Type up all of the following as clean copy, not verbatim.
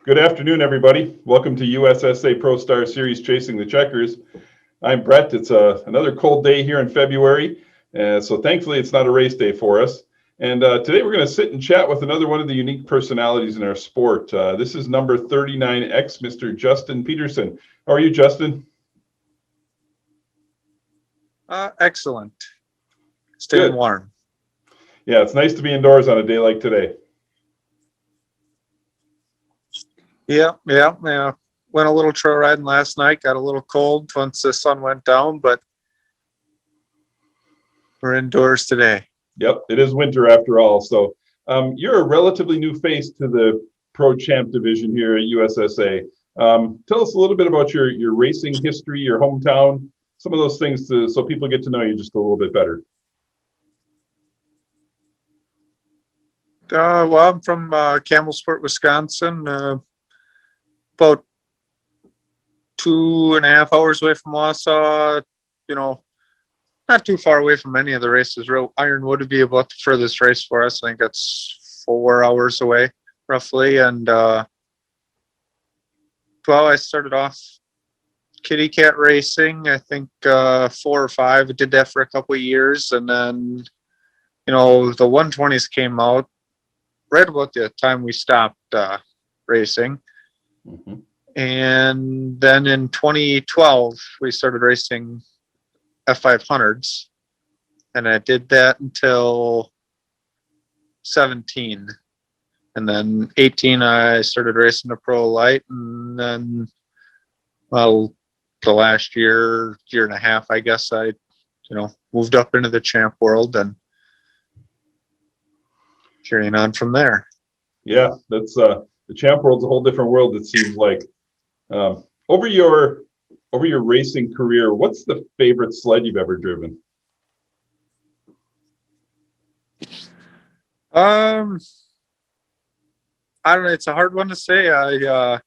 Good afternoon, everybody. Welcome to USSA Pro Star Series Chasing the Checkers. I'm Brett. It's another cold day here in February, so thankfully it's not a race day for us. And today we're going to sit and chat with another one of the unique personalities in our sport. This is number 39X, Mr. Justin Peterson. How are you, Justin? Excellent. Staying warm. Yeah, it's nice to be indoors on a day like today. Yeah. Went a little trail riding last night. Got a little cold once the sun went down, but we're indoors today. Yep, it is winter after all. So you're a relatively new face to the Pro Champ division here at USSA. Tell us a little bit about your racing history, your hometown, some of those things so people get to know you just a little bit better. Well, I'm from Campbellsport, Wisconsin, about 2.5 hours away from Wausau. Not too far away from any of the races. Ironwood would be about the furthest race for us. I think that's 4 hours away, roughly. And I started off kitty cat racing. I think 4 or 5. I did that for a couple of years, and then the 120s came out right about the time we stopped racing. Mm-hmm. And then in 2012, we started racing F500s, and I did that until 17. And then 18, I started racing a Pro Light, and then, the last year and a half, I guess, I, moved up into the champ world and carrying on from there. Yeah, that's the champ world's a whole different world, it seems like. Over your racing career, what's the favorite sled you've ever driven? I don't know. It's a hard one to say. The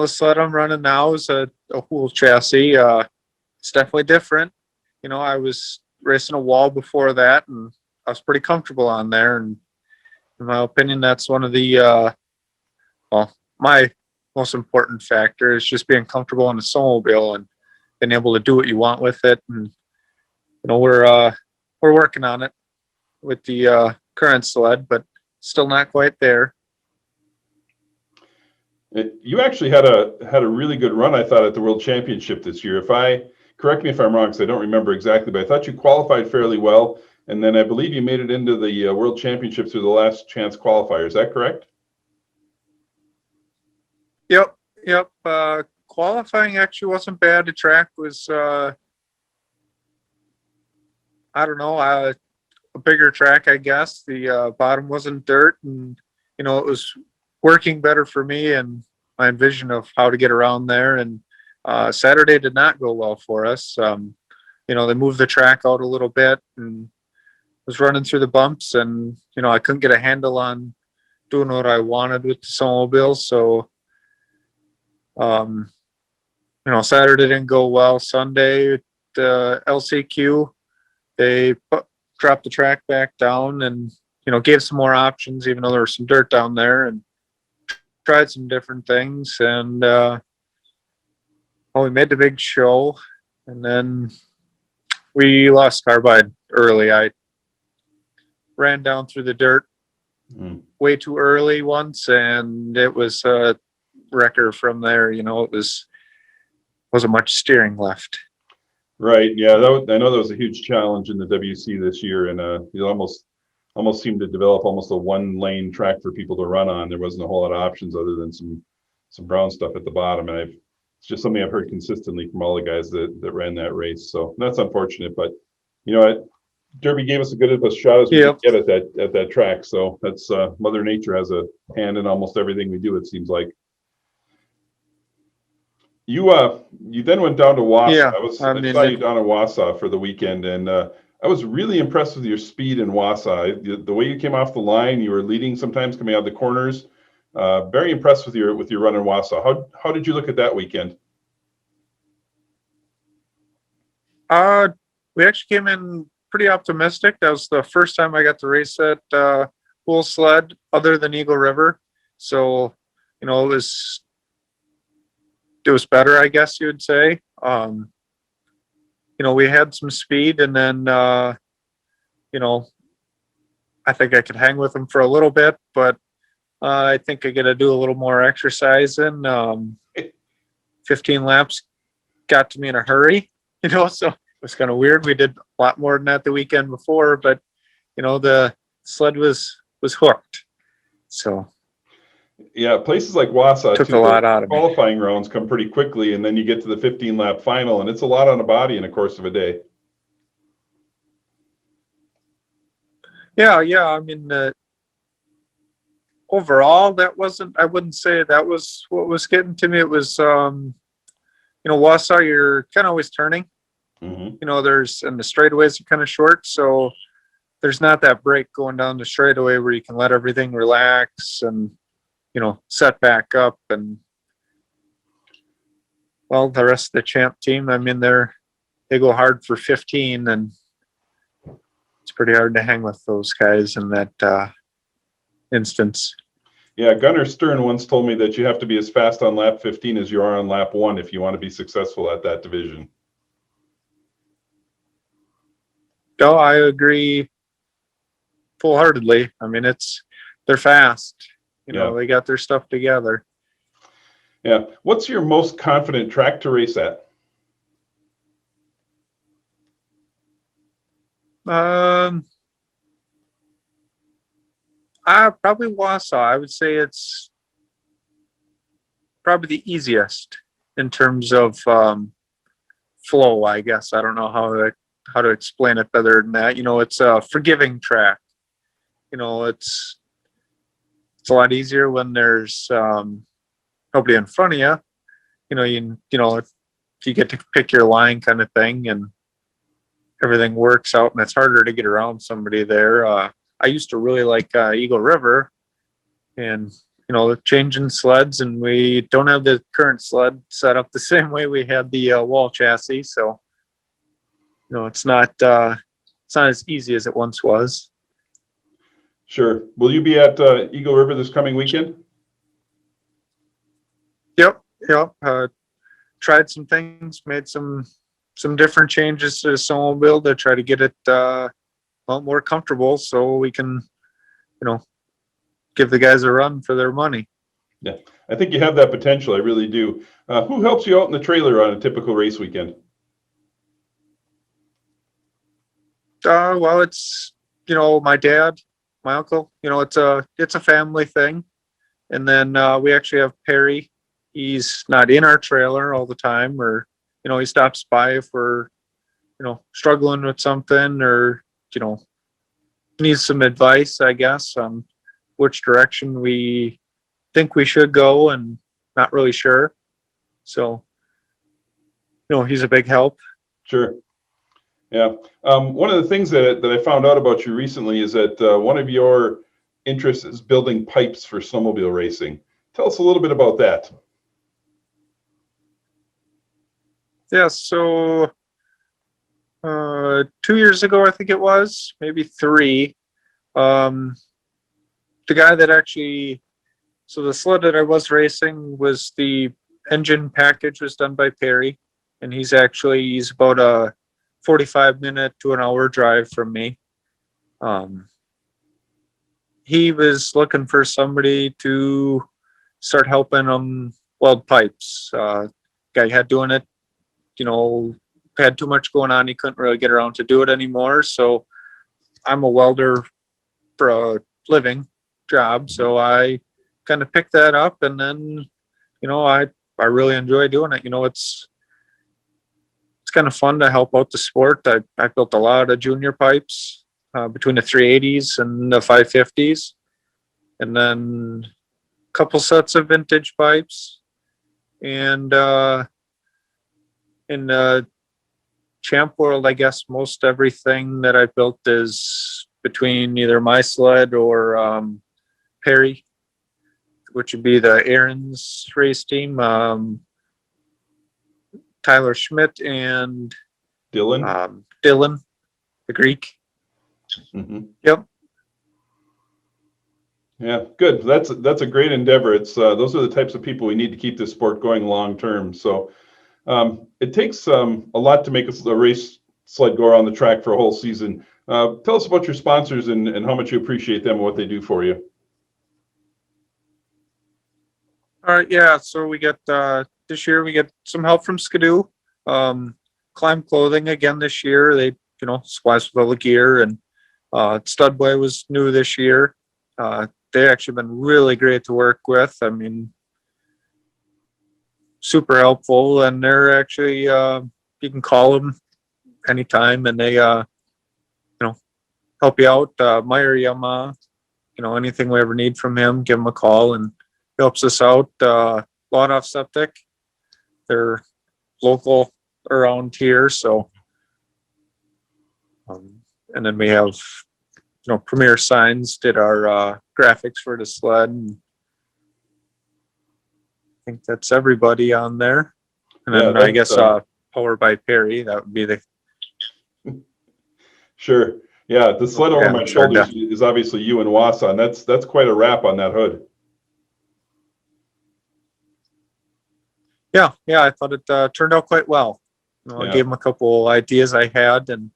sled I'm running now is a Hool chassis. It's definitely different. I was racing a wall before that, and I was pretty comfortable on there. And in my opinion, that's one of the my most important factor is just being comfortable on the snowmobile and being able to do what you want with it. And we're working on it with the current sled, but still not quite there. You actually had a really good run, I thought, at the World Championship this year. Correct me if I'm wrong, because I don't remember exactly, but I thought you qualified fairly well, and then I believe you made it into the World Championship through the last chance qualifier. Is that correct? Yep. Qualifying actually wasn't bad. The track was, a bigger track, I guess. The bottom wasn't dirt, and it was working better for me and my vision of how to get around there. And Saturday did not go well for us. They moved the track out a little bit and was running through the bumps, and I couldn't get a handle on doing what I wanted with the snowmobile. So Saturday didn't go well. Sunday, the LCQ, they dropped the track back down and gave some more options, even though there was some dirt down there, and tried some different things. And we made the big show, and then we lost carbide early. I ran down through the dirt way too early once, and it was a wrecker from there. It wasn't much steering left. Right. Yeah, I know that was a huge challenge in the WC this year, and you almost seemed to develop almost a one-lane track for people to run on. There wasn't a whole lot of options other than some brown stuff at the bottom, and it's just something I've heard consistently from all the guys that ran that race. So that's unfortunate, but Derby gave us a good enough shot as we could get at that track. So that's Mother Nature has a hand in almost everything we do, it seems like. You then went down to Wausau. Yeah, I saw you down at Wausau for the weekend, and I was really impressed with your speed in Wausau. The way you came off the line, you were leading sometimes coming out of the corners. Very impressed with your run in Wausau. How did you look at that weekend? We actually came in pretty optimistic. That was the first time I got to race at Sled other than Eagle River. So it was better, I guess you would say. We had some speed, and then I think I could hang with them for a little bit, but I think I got to do a little more exercising. 15 laps got to me in a hurry, so it was kind of weird. We did a lot more than that the weekend before, but the sled was hooked. So Yeah, places like Wausau took too, a lot the out of me. qualifying rounds come pretty quickly, and then you get to the 15 lap final, and it's a lot on a body in the course of a day. Yeah. I mean, overall, I wouldn't say that was what was getting to me. It was, Wausau, you're kind of always turning. Hmm. And the straightaways are kind of short, so there's not that break going down the straightaway where you can let everything relax and, set back up. And, well, the rest of the champ team, I mean, they go hard for 15, and it's pretty hard to hang with those guys in that instance. Yeah, Gunnar Stern once told me that you have to be as fast on lap 15 as you are on lap 1 if you want to be successful at that division. No, I agree full-heartedly. I mean, they're fast. Yeah. They got their stuff together. Yeah. What's your most confident track to race at? Probably Wausau. I would say it's probably the easiest in terms of flow, I guess. I don't know how to explain it better than that. It's a forgiving track. It's a lot easier when there's nobody in front of you. If you get to pick your line kind of thing, and everything works out, and it's harder to get around somebody there. I used to really like Eagle River, and changing sleds, and we don't have the current sled set up the same way we had the wall chassis, so it's not as easy as it once was. Sure. Will you be at Eagle River this coming weekend? Yep. Tried some things, made some different changes to the snowmobile to try to get it a lot more comfortable, so we can give the guys a run for their money. Yeah, I think you have that potential. I really do. Who helps you out in the trailer on a typical race weekend? Well, it's my dad, my uncle. It's a family thing, and then we actually have Perry. He's not in our trailer all the time, or he stops by if we're struggling with something, or needs some advice, I guess, on which direction we think we should go, and not really sure. So he's a big help. Sure. Yeah. One of the things that I found out about you recently is that one of your interests is building pipes for snowmobile racing. Tell us a little bit about that. Yeah, so 2 years ago, I think it was, maybe 3, the guy that actually, so the sled that I was racing was the engine package was done by Perry, and he's about a 45-minute to an hour drive from me. He was looking for somebody to start helping him weld pipes. Guy had doing it, had too much going on. He couldn't really get around to do it anymore. So I'm a welder for a living job. So I kind of picked that up, and then, I really enjoy doing it. It's kind of fun to help out the sport. I built a lot of junior pipes between the 380s and the 550s, and then a couple sets of vintage pipes. And in the champ world, I guess most everything that I built is between either my sled or Perry, which would be the Aaron's race team, Tyler Schmidt and Dylan? Dylan, the Greek. Mm-hmm. Yep. Yeah, good. That's a great endeavor. It's those are the types of people we need to keep this sport going long term. So it takes a lot to make a race sled go around the track for a whole season. Tell us about your sponsors and how much you appreciate them and what they do for you. All right, yeah. So we get this year we get some help from Skidoo. Climb Clothing again this year. They supply us with all the gear, and Studway was new this year. They actually been really great to work with. I mean, super helpful, and they're actually you can call them anytime, and they help you out. Meyer Yamaha, anything we ever need from him, give him a call, and he helps us out. Lot off Septic, they're local around here, so and then we have Premier Signs did our graphics for the sled, and I think that's everybody on there. And then I guess Power by Perry, that would be the Sure. Yeah, the sled over my sure, shoulders is obviously you and Wasa, and that's quite a wrap on that hood. Yeah, I thought it turned out quite well. I gave him a couple ideas I had, and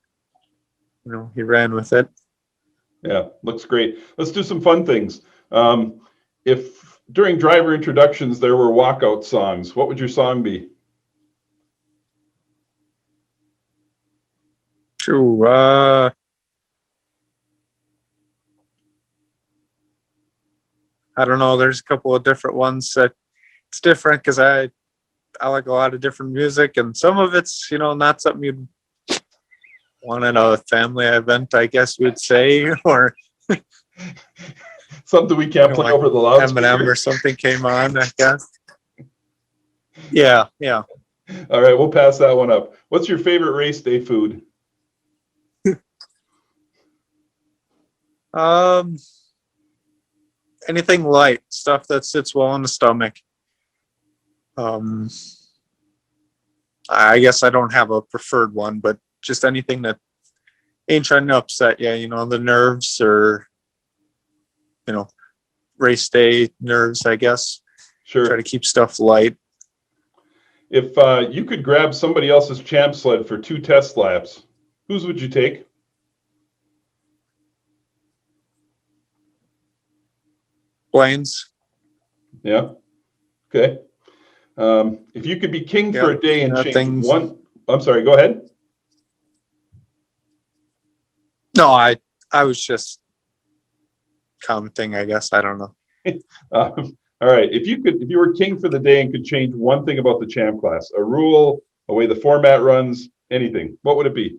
he ran with it. Yeah, looks great. Let's do some fun things. If during driver introductions there were walkout songs, what would your song be? True. I don't know. There's a couple of different ones that it's different because I like a lot of different music, and some of it's not something you'd want at a family event, I guess we'd say, or something we can't play like over the loudspeaker. Eminem or something came on, I guess. Yeah. All right, we'll pass that one up. What's your favorite race day food? Anything light, stuff that sits well in the stomach. I guess I don't have a preferred one, but just anything that ain't trying to upset you, the nerves, or race day nerves, I guess. Sure. Try to keep stuff light. If you could grab somebody else's champ sled for 2 test laps, whose would you take? Blaine's. Yeah. Okay. If you could be king for a day and change one, I'm sorry, go ahead. No, I was just commenting, I guess. I don't know. All right. If you were king for the day and could change one thing about the champ class, a rule, a way the format runs, anything, what would it be?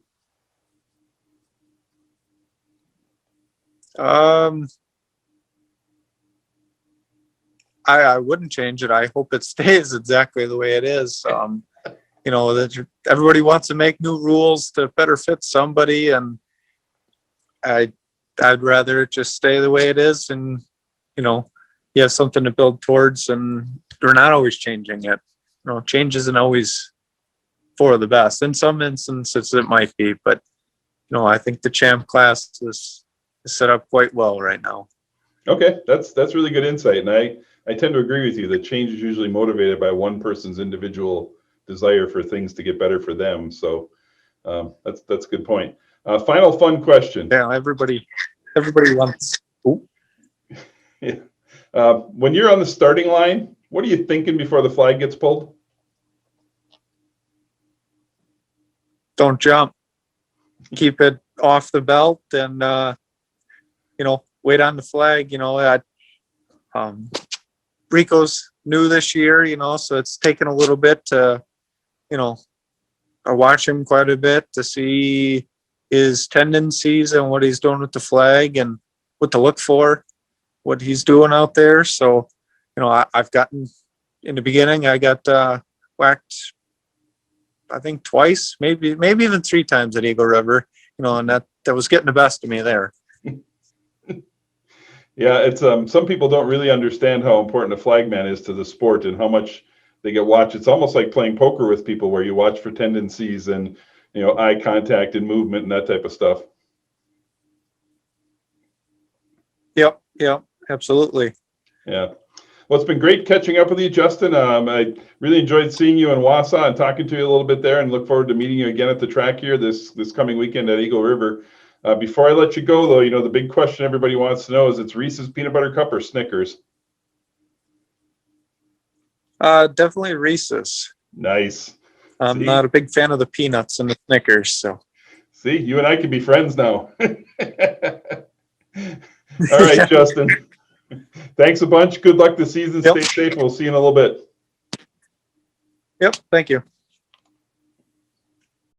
I wouldn't change it. I hope it stays exactly the way it is. That everybody wants to make new rules to better fit somebody, and I'd rather it just stay the way it is, and you have something to build towards, and we're not always changing it. Change isn't always for the best. In some instances it might be, but I think the champ class is set up quite well right now. Okay, that's really good insight, and I tend to agree with you that change is usually motivated by one person's individual desire for things to get better for them. So that's a good point. Final fun question. Yeah, everybody wants. Yeah. When you're on the starting line, what are you thinking before the flag gets pulled? Don't jump. Keep it off the belt, and wait on the flag. Rico's new this year, so it's taken a little bit to, I watch him quite a bit to see his tendencies and what he's doing with the flag and what to look for, what he's doing out there. So, I've gotten, in the beginning, I got whacked, I think twice, maybe even 3 times at Eagle River, and that was getting the best of me there. Yeah, it's some people don't really understand how important a flagman is to the sport and how much they get watched. It's almost like playing poker with people where you watch for tendencies and eye contact and movement and that type of stuff. Yep. absolutely. Yeah. Well, it's been great catching up with you, Justin. I really enjoyed seeing you in Wausau and talking to you a little bit there, and look forward to meeting you again at the track here this coming weekend at Eagle River. Before I let you go, though, the big question everybody wants to know is it's Reese's Peanut Butter Cup or Snickers? Definitely Reese's. Nice. I'm See? not a big fan of the peanuts and the Snickers, so. See, you and I can be friends now. All right, Justin. Thanks a bunch. Good luck this season. Yep. Stay safe. We'll see you in a little bit. Yep, thank you.